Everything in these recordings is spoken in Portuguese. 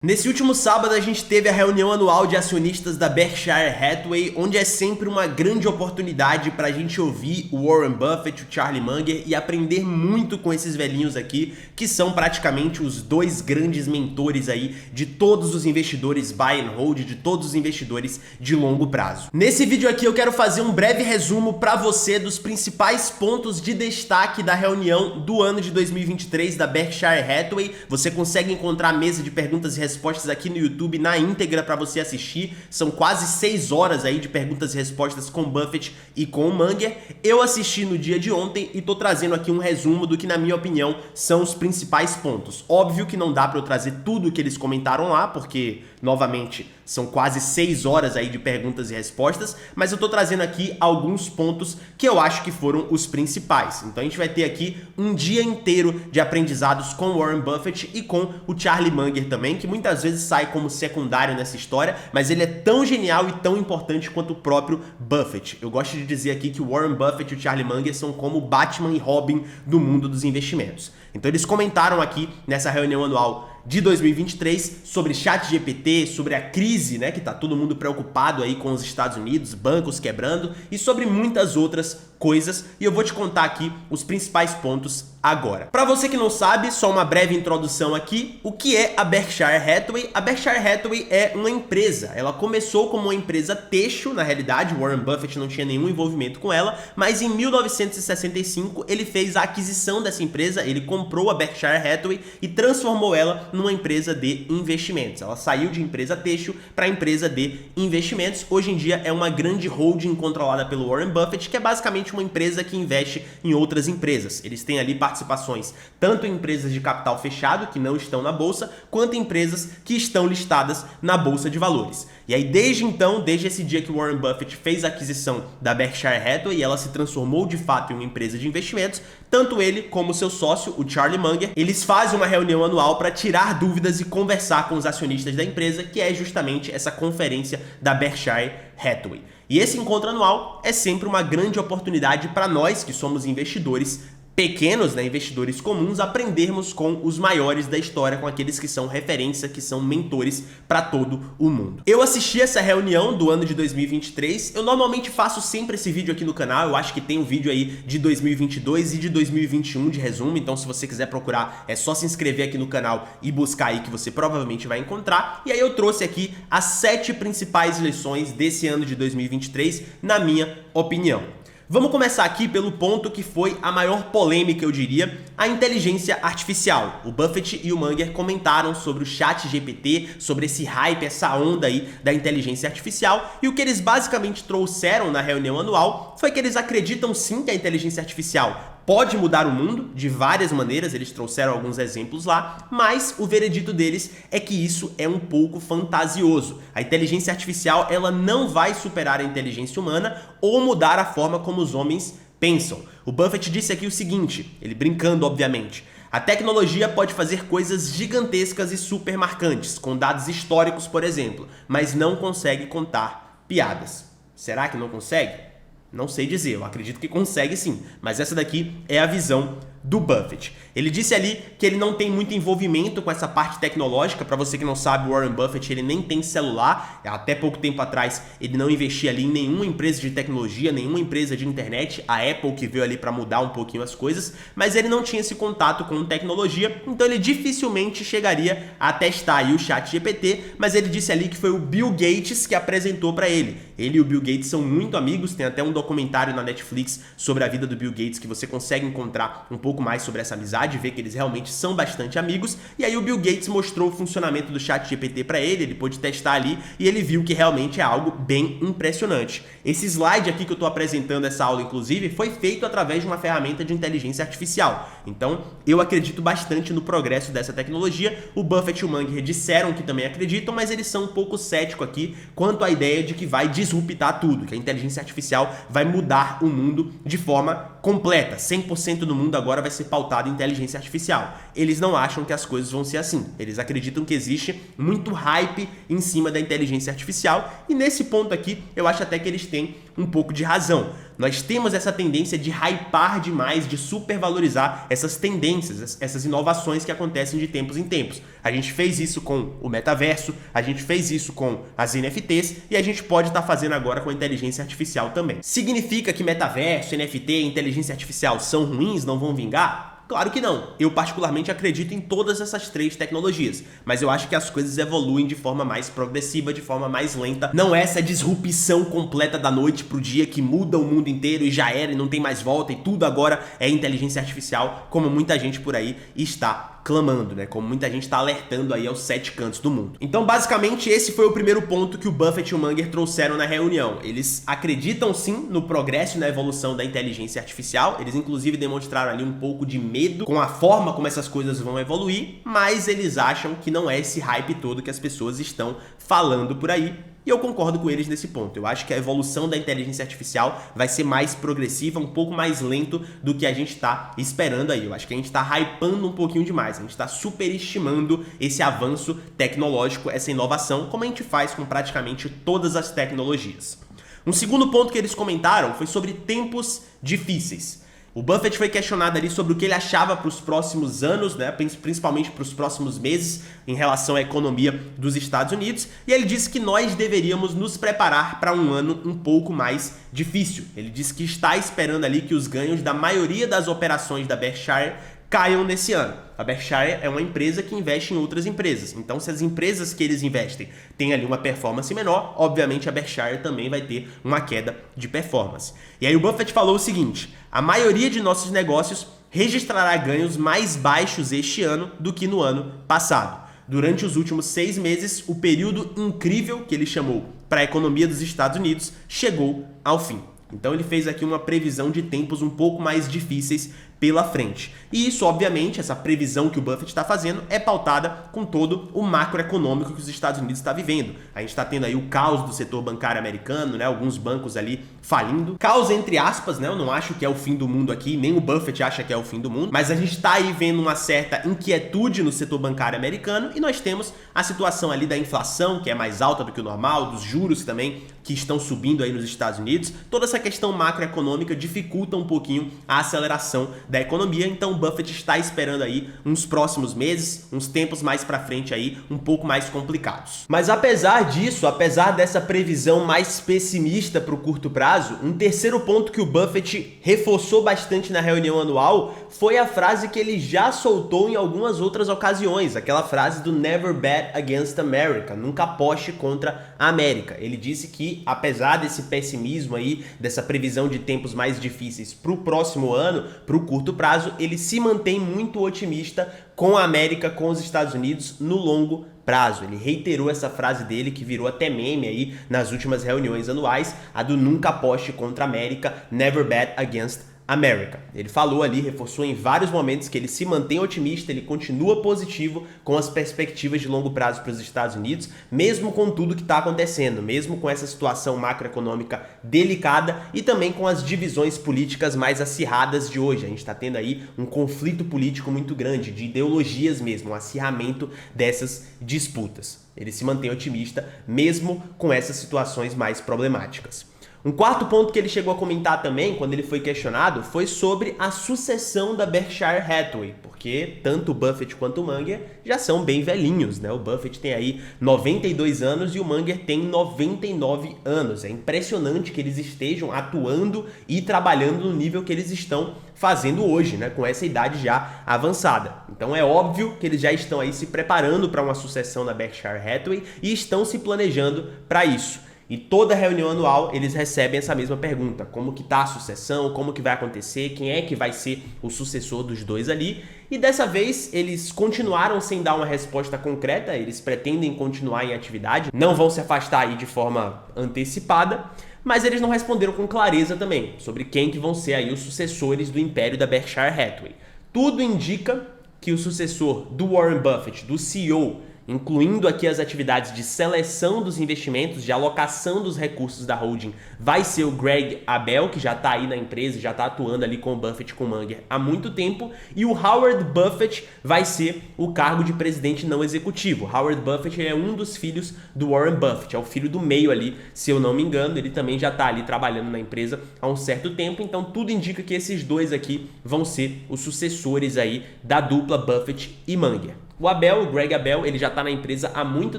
Nesse último sábado a gente teve a reunião anual de acionistas da Berkshire Hathaway, onde é sempre uma grande oportunidade para a gente ouvir o Warren Buffett, o Charlie Munger e aprender muito com esses velhinhos aqui, que são praticamente os dois grandes mentores aí de todos os investidores buy and hold, de todos os investidores de longo prazo. Nesse vídeo aqui eu quero fazer um breve resumo para você dos principais pontos de destaque da reunião do ano de 2023 da Berkshire Hathaway. Você consegue encontrar a mesa de perguntas e respostas aqui no YouTube na íntegra para você assistir. São quase 6 horas aí de perguntas e respostas com Buffett e com o Munger. Eu assisti no dia de ontem e tô trazendo aqui um resumo do que, na minha opinião, são os principais pontos. Óbvio que não dá para eu trazer tudo o que eles comentaram lá, porque, novamente, são quase 6 horas aí de perguntas e respostas, mas eu tô trazendo aqui alguns pontos que eu acho que foram os principais. Então a gente vai ter aqui um dia inteiro de aprendizados com Warren Buffett e com o Charlie Munger também, que muitas vezes sai como secundário nessa história, mas ele é tão genial e tão importante quanto o próprio Buffett. Eu gosto de dizer aqui que o Warren Buffett e o Charlie Munger são como Batman e Robin do mundo dos investimentos. Então eles comentaram aqui nessa reunião anual de 2023 sobre ChatGPT, sobre a crise, né, que tá todo mundo preocupado aí com os Estados Unidos, bancos quebrando e sobre muitas outras coisas, e eu vou te contar aqui os principais pontos agora. Para você que não sabe, só uma breve introdução aqui, o que é a Berkshire Hathaway? A Berkshire Hathaway é uma empresa, ela começou como uma empresa têxtil, na realidade, Warren Buffett não tinha nenhum envolvimento com ela, mas em 1965 ele fez a aquisição dessa empresa, ele comprou a Berkshire Hathaway e transformou ela numa empresa de investimentos. Ela saiu de empresa têxtil para empresa de investimentos. Hoje em dia é uma grande holding controlada pelo Warren Buffett, que é basicamente uma empresa que investe em outras empresas. Eles têm ali participações tanto em empresas de capital fechado, que não estão na bolsa, quanto em empresas que estão listadas na bolsa de valores. E aí desde então, desde esse dia que o Warren Buffett fez a aquisição da Berkshire Hathaway e ela se transformou de fato em uma empresa de investimentos, tanto ele como seu sócio, o Charlie Munger, eles fazem uma reunião anual para tirar dúvidas e conversar com os acionistas da empresa, que é justamente essa conferência da Berkshire Hathaway. E esse encontro anual é sempre uma grande oportunidade para nós, que somos investidores pequenos, né, investidores comuns, aprendermos com os maiores da história, com aqueles que são referência, que são mentores para todo o mundo. Eu assisti essa reunião do ano de 2023, eu normalmente faço sempre esse vídeo aqui no canal, eu acho que tem um vídeo aí de 2022 e de 2021 de resumo, então se você quiser procurar, é só se inscrever aqui no canal e buscar aí que você provavelmente vai encontrar. E aí eu trouxe aqui as 7 principais lições desse ano de 2023, na minha opinião. Vamos começar aqui pelo ponto que foi a maior polêmica, eu diria, a inteligência artificial. O Buffett e o Munger comentaram sobre o ChatGPT, sobre esse hype, essa onda aí da inteligência artificial, e o que eles basicamente trouxeram na reunião anual foi que eles acreditam sim que a inteligência artificial pode mudar o mundo de várias maneiras, eles trouxeram alguns exemplos lá, mas o veredito deles é que isso é um pouco fantasioso. A inteligência artificial, ela não vai superar a inteligência humana ou mudar a forma como os homens pensam. O Buffett disse aqui o seguinte, ele brincando obviamente: a tecnologia pode fazer coisas gigantescas e super marcantes, com dados históricos, por exemplo, mas não consegue contar piadas. Será que não consegue? Não sei dizer, eu acredito que consegue sim, mas essa daqui é a visão do Buffett. Ele disse ali que ele não tem muito envolvimento com essa parte tecnológica. Para você que não sabe, o Warren Buffett ele nem tem celular. Até pouco tempo atrás ele não investia ali em nenhuma empresa de tecnologia, nenhuma empresa de internet. A Apple que veio ali para mudar um pouquinho as coisas, mas ele não tinha esse contato com tecnologia, então ele dificilmente chegaria a testar aí o ChatGPT, mas ele disse ali que foi o Bill Gates que apresentou para ele. Ele e o Bill Gates são muito amigos, tem até um documentário na Netflix sobre a vida do Bill Gates que você consegue encontrar um pouco mais sobre essa amizade, ver que eles realmente são bastante amigos. E aí o Bill Gates mostrou o funcionamento do ChatGPT para ele pôde testar ali e ele viu que realmente é algo bem impressionante. Esse slide aqui que eu estou apresentando essa aula, inclusive, foi feito através de uma ferramenta de inteligência artificial. Então, eu acredito bastante no progresso dessa tecnologia. O Buffett e o Munger disseram que também acreditam, mas eles são um pouco céticos aqui quanto à ideia de que vai disruptar tudo, que a inteligência artificial vai mudar o mundo de forma completa. 100% do mundo agora vai ser pautado em inteligência artificial. Eles não acham que as coisas vão ser assim. Eles acreditam que existe muito hype em cima da inteligência artificial e nesse ponto aqui eu acho até que eles têm um pouco de razão. Nós temos essa tendência de hypar demais, de supervalorizar essas tendências, essas inovações que acontecem de tempos em tempos. A gente fez isso com o metaverso, a gente fez isso com as NFTs e a gente pode estar fazendo agora com a inteligência artificial também. Significa que metaverso, NFT e inteligência artificial são ruins, não vão vingar? Claro que não. Eu particularmente acredito em todas essas três tecnologias, mas eu acho que as coisas evoluem de forma mais progressiva, de forma mais lenta. Não é essa disrupção completa da noite pro dia que muda o mundo inteiro e já era e não tem mais volta e tudo agora é inteligência artificial, como muita gente por aí está clamando, né? Como muita gente está alertando aí aos 7 cantos do mundo. Então, basicamente, esse foi o primeiro ponto que o Buffett e o Munger trouxeram na reunião. Eles acreditam sim no progresso e na evolução da inteligência artificial. Eles, inclusive, demonstraram ali um pouco de medo com a forma como essas coisas vão evoluir, mas eles acham que não é esse hype todo que as pessoas estão falando por aí. E eu concordo com eles nesse ponto. Eu acho que a evolução da inteligência artificial vai ser mais progressiva, um pouco mais lento do que a gente está esperando aí. Eu acho que a gente está hypando um pouquinho demais. A gente está superestimando esse avanço tecnológico, essa inovação, como a gente faz com praticamente todas as tecnologias. Um segundo ponto que eles comentaram foi sobre tempos difíceis. O Buffett foi questionado ali sobre o que ele achava para os próximos anos, né, principalmente para os próximos meses, em relação à economia dos Estados Unidos, e ele disse que nós deveríamos nos preparar para um ano um pouco mais difícil. Ele disse que está esperando ali que os ganhos da maioria das operações da Berkshire caiam nesse ano. A Berkshire é uma empresa que investe em outras empresas. Então, se as empresas que eles investem têm ali uma performance menor, obviamente a Berkshire também vai ter uma queda de performance. E aí o Buffett falou o seguinte: a maioria de nossos negócios registrará ganhos mais baixos este ano do que no ano passado. Durante os últimos 6 meses, o período incrível que ele chamou para a economia dos Estados Unidos chegou ao fim. Então ele fez aqui uma previsão de tempos um pouco mais difíceis pela frente. E isso, obviamente, essa previsão que o Buffett está fazendo é pautada com todo o macroeconômico que os Estados Unidos está vivendo. A gente está tendo aí o caos do setor bancário americano, né? Alguns bancos ali falindo. Caos entre aspas, né? Eu não acho que é o fim do mundo aqui, nem o Buffett acha que é o fim do mundo, mas a gente está aí vendo uma certa inquietude no setor bancário americano e nós temos a situação ali da inflação, que é mais alta do que o normal, dos juros também, que estão subindo aí nos Estados Unidos. Toda essa questão macroeconômica dificulta um pouquinho a aceleração da economia, então o Buffett está esperando aí uns próximos meses, uns tempos mais para frente aí, um pouco mais complicados. Mas apesar disso, apesar dessa previsão mais pessimista para o curto prazo, um terceiro ponto que o Buffett reforçou bastante na reunião anual foi a frase que ele já soltou em algumas outras ocasiões, aquela frase do Never Bet Against America, nunca aposte contra a América. Ele disse que, apesar desse pessimismo aí, dessa previsão de tempos mais difíceis para o próximo ano, para o curto prazo, ele se mantém muito otimista com a América, com os Estados Unidos no longo prazo. Ele reiterou essa frase dele, que virou até meme aí nas últimas reuniões anuais, a do nunca aposte contra a América, Never Bet Against America. Ele falou ali, reforçou em vários momentos que ele se mantém otimista, ele continua positivo com as perspectivas de longo prazo para os Estados Unidos, mesmo com tudo que está acontecendo, mesmo com essa situação macroeconômica delicada e também com as divisões políticas mais acirradas de hoje. A gente está tendo aí um conflito político muito grande, de ideologias mesmo, um acirramento dessas disputas. Ele se mantém otimista mesmo com essas situações mais problemáticas. Um quarto ponto que ele chegou a comentar também, quando ele foi questionado, foi sobre a sucessão da Berkshire Hathaway, porque tanto o Buffett quanto o Munger já são bem velhinhos, né? O Buffett tem aí 92 anos e o Munger tem 99 anos. É impressionante que eles estejam atuando e trabalhando no nível que eles estão fazendo hoje, né? Com essa idade já avançada. Então é óbvio que eles já estão aí se preparando para uma sucessão da Berkshire Hathaway e estão se planejando para isso. E toda reunião anual eles recebem essa mesma pergunta: como que tá a sucessão, como que vai acontecer, quem é que vai ser o sucessor dos dois ali. E dessa vez eles continuaram sem dar uma resposta concreta, eles pretendem continuar em atividade, não vão se afastar aí de forma antecipada, mas eles não responderam com clareza também sobre quem que vão ser aí os sucessores do império da Berkshire Hathaway. Tudo indica que o sucessor do Warren Buffett, do CEO, incluindo aqui as atividades de seleção dos investimentos, de alocação dos recursos da holding, vai ser o Greg Abel, que já está aí na empresa, já está atuando ali com o Buffett e com o Munger há muito tempo, e o Howard Buffett vai ser o cargo de presidente não executivo. Howard Buffett é um dos filhos do Warren Buffett, é o filho do meio ali, se eu não me engano, ele também já está ali trabalhando na empresa há um certo tempo, então tudo indica que esses dois aqui vão ser os sucessores aí da dupla Buffett e Munger. O Abel, o Greg Abel, ele já está na empresa há muito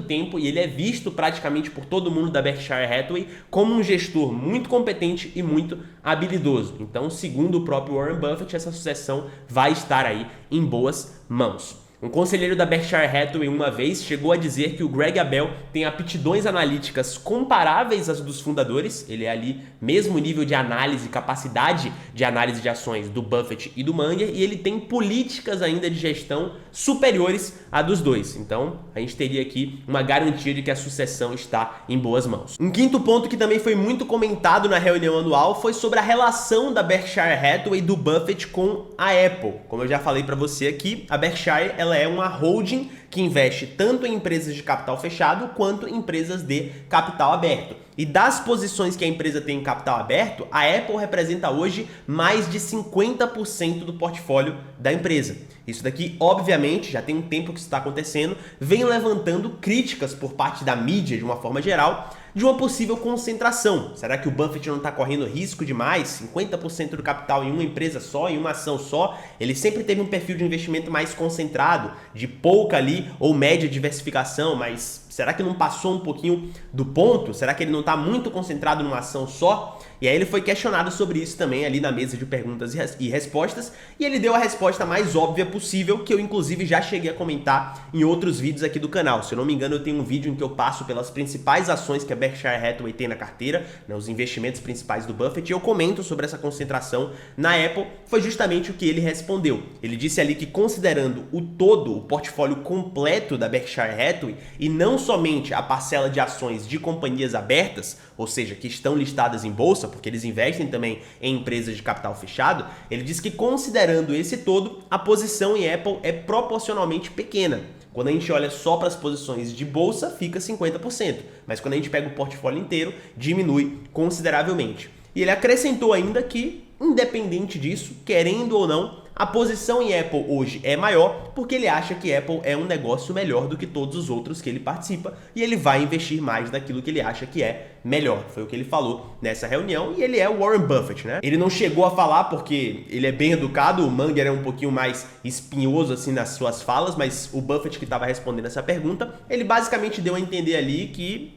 tempo e ele é visto praticamente por todo mundo da Berkshire Hathaway como um gestor muito competente e muito habilidoso. Então, segundo o próprio Warren Buffett, essa sucessão vai estar aí em boas mãos. Um conselheiro da Berkshire Hathaway uma vez chegou a dizer que o Greg Abel tem aptidões analíticas comparáveis às dos fundadores, ele é ali mesmo nível de análise, capacidade de análise de ações do Buffett e do Munger, e ele tem políticas ainda de gestão superiores à dos dois. Então, a gente teria aqui uma garantia de que a sucessão está em boas mãos. Um quinto ponto que também foi muito comentado na reunião anual foi sobre a relação da Berkshire Hathaway e do Buffett com a Apple. Como eu já falei para você aqui, a Berkshire ela é uma holding que investe tanto em empresas de capital fechado quanto em empresas de capital aberto. E das posições que a empresa tem em capital aberto, a Apple representa hoje mais de 50% do portfólio da empresa. Isso daqui, obviamente, já tem um tempo que isso está acontecendo, vem levantando críticas por parte da mídia, de uma forma geral, de uma possível concentração. Será que o Buffett não está correndo risco demais? 50% do capital em uma empresa só, em uma ação só? Ele sempre teve um perfil de investimento mais concentrado, de pouca ali ou média diversificação, mas será que não passou um pouquinho do ponto? Será que ele não está muito concentrado numa ação só? E aí ele foi questionado sobre isso também ali na mesa de perguntas e respostas, e ele deu a resposta mais óbvia possível, que eu inclusive já cheguei a comentar em outros vídeos aqui do canal. Se eu não me engano, eu tenho um vídeo em que eu passo pelas principais ações que a Berkshire Hathaway tem na carteira, né, os investimentos principais do Buffett, e eu comento sobre essa concentração na Apple. Foi justamente o que ele respondeu. Ele disse ali que, considerando o todo, o portfólio completo da Berkshire Hathaway, e não somente a parcela de ações de companhias abertas, ou seja, que estão listadas em bolsa, porque eles investem também em empresas de capital fechado, ele diz que, considerando esse todo, a posição em Apple é proporcionalmente pequena. Quando a gente olha só para as posições de bolsa, fica 50%, mas quando a gente pega o portfólio inteiro, diminui consideravelmente. E ele acrescentou ainda que, independente disso, querendo ou não, a posição em Apple hoje é maior porque ele acha que Apple é um negócio melhor do que todos os outros que ele participa e ele vai investir mais naquilo que ele acha que é melhor. Foi o que ele falou nessa reunião e ele é o Warren Buffett, né? Ele não chegou a falar porque ele é bem educado, o Munger é um pouquinho mais espinhoso assim nas suas falas, mas o Buffett que estava respondendo essa pergunta, ele basicamente deu a entender ali que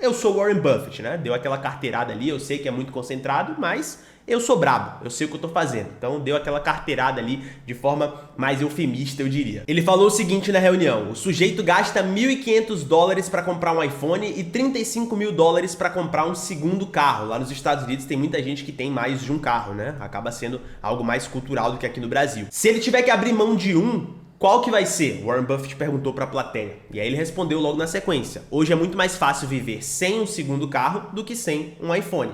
eu sou o Warren Buffett, né? Deu aquela carteirada ali, eu sei que é muito concentrado, mas eu sou brabo, eu sei o que eu tô fazendo. Então deu aquela carteirada ali de forma mais eufemista, eu diria. Ele falou o seguinte na reunião: o sujeito gasta $1.500 para comprar um iPhone e $35 mil para comprar um segundo carro. Lá nos Estados Unidos tem muita gente que tem mais de um carro, né? Acaba sendo algo mais cultural do que aqui no Brasil. Se ele tiver que abrir mão de um, qual que vai ser? Warren Buffett perguntou para a plateia. E aí ele respondeu logo na sequência: hoje é muito mais fácil viver sem um segundo carro do que sem um iPhone.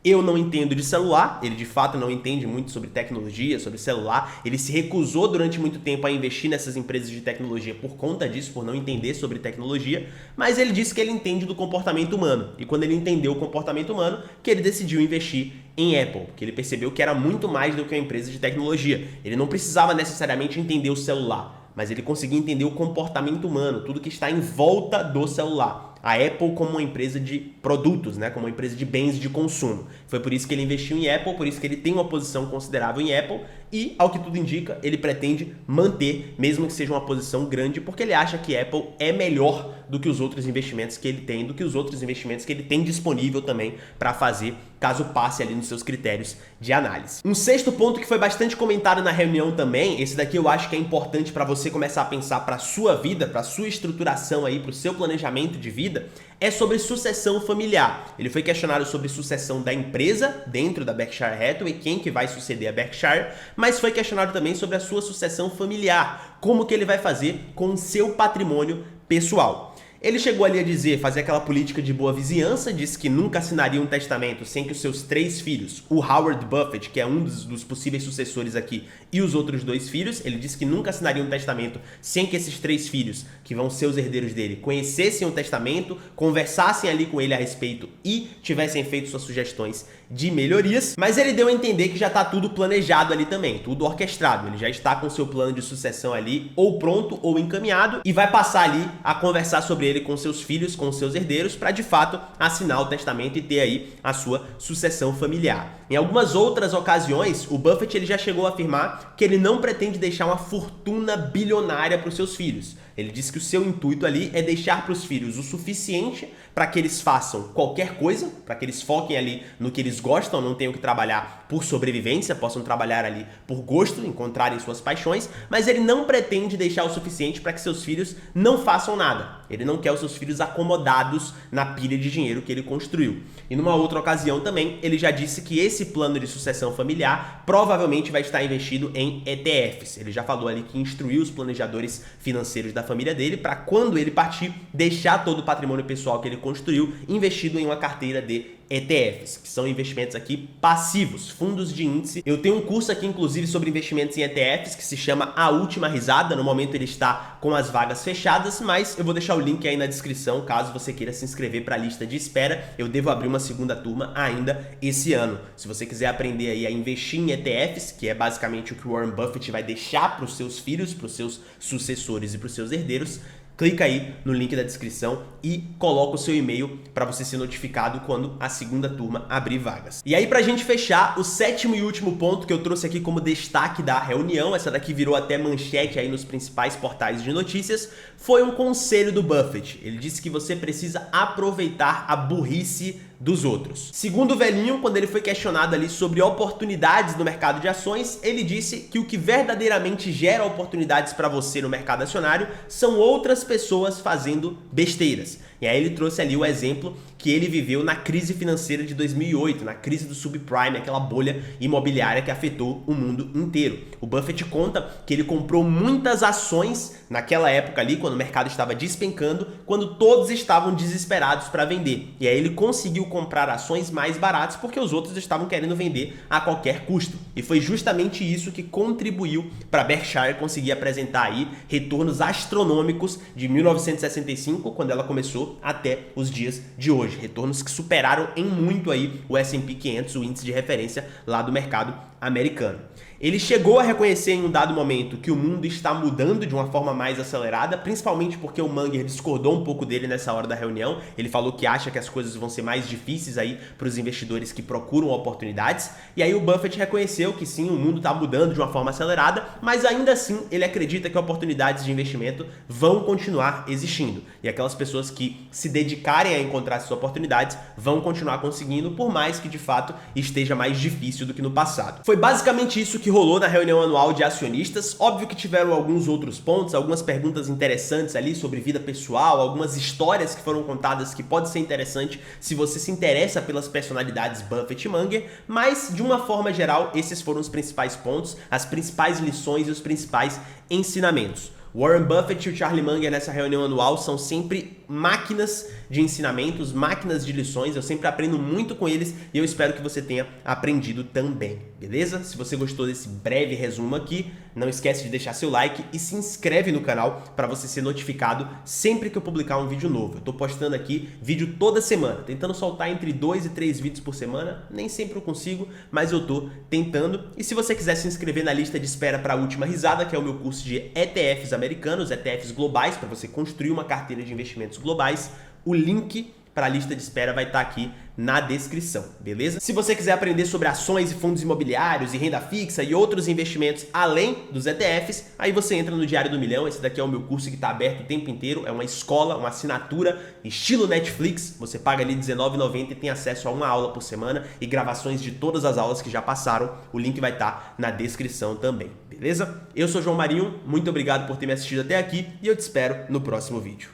Eu não entendo de celular, ele de fato não entende muito sobre tecnologia, sobre celular, ele se recusou durante muito tempo a investir nessas empresas de tecnologia por conta disso, por não entender sobre tecnologia, mas ele disse que ele entende do comportamento humano, e quando ele entendeu o comportamento humano, que ele decidiu investir em Apple, porque ele percebeu que era muito mais do que uma empresa de tecnologia. Ele não precisava necessariamente entender o celular, mas ele conseguia entender o comportamento humano, tudo que está em volta do celular. A Apple como uma empresa de produtos, né, como uma empresa de bens de consumo. Foi por isso que ele investiu em Apple, por isso que ele tem uma posição considerável em Apple e, ao que tudo indica, ele pretende manter, mesmo que seja uma posição grande, porque ele acha que Apple é melhor do que os outros investimentos que ele tem, do que os outros investimentos que ele tem disponível também para fazer, caso passe ali nos seus critérios de análise. Um sexto ponto que foi bastante comentado na reunião também, esse daqui eu acho que é importante para você começar a pensar para a sua vida, para a sua estruturação aí, para o seu planejamento de vida, é sobre sucessão familiar. Ele foi questionado sobre sucessão da empresa dentro da Berkshire Hathaway, quem que vai suceder a Berkshire, mas foi questionado também sobre a sua sucessão familiar, como que ele vai fazer com o seu patrimônio pessoal. Ele chegou ali a dizer, fazer aquela política de boa vizinhança, disse que nunca assinaria um testamento sem que os seus 3 filhos, o Howard Buffett, que é um dos possíveis sucessores aqui, e os outros 2 filhos, ele disse que nunca assinaria um testamento sem que esses 3 filhos, que vão ser os herdeiros dele, conhecessem o testamento, conversassem ali com ele a respeito e tivessem feito suas sugestões de melhorias, mas ele deu a entender que já está tudo planejado ali também, tudo orquestrado, ele já está com seu plano de sucessão ali ou pronto ou encaminhado e vai passar ali a conversar sobre ele com seus filhos, com seus herdeiros, para de fato assinar o testamento e ter aí a sua sucessão familiar. Em algumas outras ocasiões, o Buffett ele já chegou a afirmar que ele não pretende deixar uma fortuna bilionária para os seus filhos. Ele disse que o seu intuito ali é deixar para os filhos o suficiente para que eles façam qualquer coisa, para que eles foquem ali no que eles gostam, não tenham que trabalhar por sobrevivência, possam trabalhar ali por gosto, encontrarem suas paixões, mas ele não pretende deixar o suficiente para que seus filhos não façam nada. Ele não quer os seus filhos acomodados na pilha de dinheiro que ele construiu. E numa outra ocasião também, ele já disse que esse plano de sucessão familiar provavelmente vai estar investido em ETFs. Ele já falou ali que instruiu os planejadores financeiros da família dele para quando ele partir, deixar todo o patrimônio pessoal que ele construiu investido em uma carteira de ETFs, que são investimentos aqui passivos, fundos de índice. Eu tenho um curso aqui, inclusive, sobre investimentos em ETFs, que se chama A Última Risada. No momento ele está com as vagas fechadas, mas eu vou deixar o link aí na descrição, caso você queira se inscrever para a lista de espera. Eu devo abrir uma segunda turma ainda esse ano. Se você quiser aprender aí a investir em ETFs, que é basicamente o que o Warren Buffett vai deixar para os seus filhos, para os seus sucessores e para os seus herdeiros, clica aí no link da descrição e coloca o seu e-mail para você ser notificado quando a segunda turma abrir vagas. E aí, pra gente fechar, o 7º e último ponto que eu trouxe aqui como destaque da reunião, essa daqui virou até manchete aí nos principais portais de notícias, foi um conselho do Buffett. Ele disse que você precisa aproveitar a burrice dos outros. Segundo o velhinho, quando ele foi questionado ali sobre oportunidades no mercado de ações, ele disse que o que verdadeiramente gera oportunidades para você no mercado acionário são outras pessoas fazendo besteiras. E aí ele trouxe ali o exemplo que ele viveu na crise financeira de 2008, na crise do subprime, aquela bolha imobiliária que afetou o mundo inteiro. O Buffett conta que ele comprou muitas ações naquela época ali, quando o mercado estava despencando, quando todos estavam desesperados para vender. E aí ele conseguiu comprar ações mais baratas porque os outros estavam querendo vender a qualquer custo. E foi justamente isso que contribuiu para a Berkshire conseguir apresentar aí retornos astronômicos de 1965, quando ela começou, até os dias de hoje. Retornos que superaram em muito aí o S&P 500, o índice de referência lá do mercado americano. Ele chegou a reconhecer em um dado momento que o mundo está mudando de uma forma mais acelerada, principalmente porque o Munger discordou um pouco dele nessa hora da reunião. Ele falou que acha que as coisas vão ser mais difíceis aí para os investidores que procuram oportunidades. E aí o Buffett reconheceu que sim, o mundo está mudando de uma forma acelerada, mas ainda assim ele acredita que oportunidades de investimento vão continuar existindo. E aquelas pessoas que se dedicarem a encontrar essas oportunidades vão continuar conseguindo, por mais que de fato esteja mais difícil do que no passado. Foi basicamente isso que rolou na reunião anual de acionistas. Óbvio que tiveram alguns outros pontos, algumas perguntas interessantes ali sobre vida pessoal, algumas histórias que foram contadas que pode ser interessante se você se interessa pelas personalidades Buffett e Munger, mas de uma forma geral esses foram os principais pontos, as principais lições e os principais ensinamentos. Warren Buffett e o Charlie Munger nessa reunião anual são sempre máquinas de ensinamentos, máquinas de lições. Eu sempre aprendo muito com eles e eu espero que você tenha aprendido também, beleza? Se você gostou desse breve resumo aqui, não esquece de deixar seu like e se inscreve no canal para você ser notificado sempre que eu publicar um vídeo novo. Eu tô postando aqui vídeo toda semana, tentando soltar entre 2 e 3 vídeos por semana. Nem sempre eu consigo, mas eu tô tentando. E se você quiser se inscrever na lista de espera para a Última Risada, que é o meu curso de ETFs americanos, ETFs globais, para você construir uma carteira de investimentos globais, o link para a lista de espera vai estar aqui na descrição, beleza? Se você quiser aprender sobre ações e fundos imobiliários e renda fixa e outros investimentos além dos ETFs, aí você entra no Diário do Milhão. Esse daqui é o meu curso que está aberto o tempo inteiro, é uma escola, uma assinatura estilo Netflix. Você paga ali R$19,90 e tem acesso a uma aula por semana e gravações de todas as aulas que já passaram. O link vai estar na descrição também, beleza? Eu sou João Marinho, muito obrigado por ter me assistido até aqui e eu te espero no próximo vídeo.